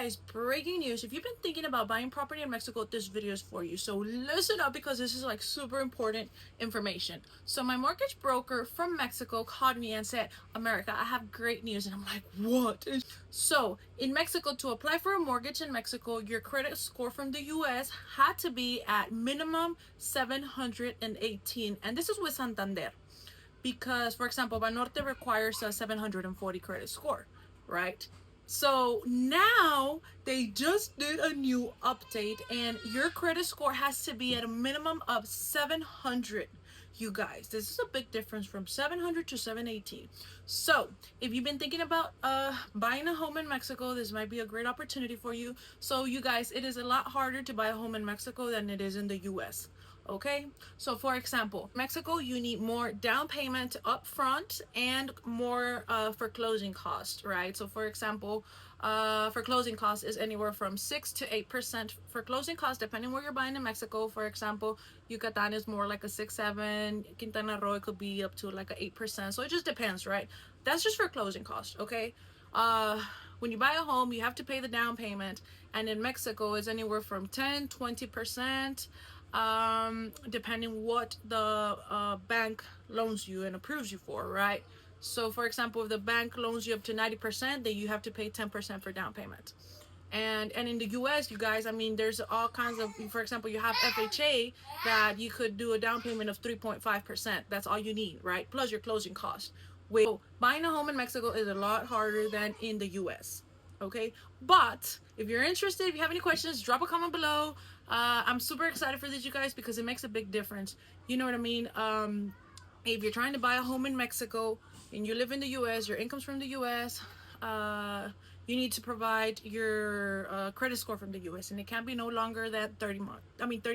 guys, breaking news. If you've been thinking about buying property in Mexico, this video is for you. So listen up because this is like super important information. So my mortgage broker from Mexico called me and said, America, I have great news. And I'm like, what? So in Mexico, to apply for a mortgage in Mexico, your credit score from the US had to be at minimum 718. And this is with Santander. Because, for example, Banorte requires a 740 credit score, right? So now they just did a new update, and your credit score has to be at a minimum of 700. You guys, this is a big difference from 700 to 718. So if you've been thinking about buying a home in Mexico, this might be a great opportunity for you. So you guys, it is a lot harder to buy a home in Mexico than it is in the US. Okay, so for example, Mexico, you need more down payment up front and more for closing costs, right? So for example, for closing costs is anywhere from 6 to 8% for closing costs, depending where you're buying in Mexico. For example, Yucatan is more like a 6-7, Quintana Roo, it could be up to like a 8%. So it just depends, right? That's just for closing costs, okay? When you buy a home, you have to pay the down payment, and in Mexico, it's anywhere from 10-20%. Depending what the bank loans you and approves you for, right? So for example, if the bank loans you up to 90%, then you have to pay 10% for down payment. And in the US, you guys, I mean, there's all kinds of, for example, you have FHA that you could do a down payment of 3.5%. That's all you need, right? Plus your closing costs. So buying a home in Mexico is a lot harder than in the US. Okay, but if you're interested, if you have any questions, drop a comment below. I'm super excited for this, you guys, because it makes a big difference. You know what I mean? If you're trying to buy a home in Mexico and you live in the US, your income's from the US, you need to provide your credit score from the US, and it can't be no longer than 30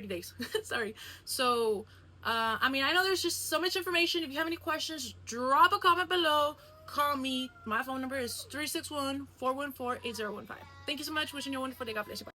days. Sorry. So I mean, I know there's just so much information. If you have any questions, drop a comment below. Call me. My phone number is 361-414-8015. Thank you so much. Wishing you a wonderful day. God bless you. Bye.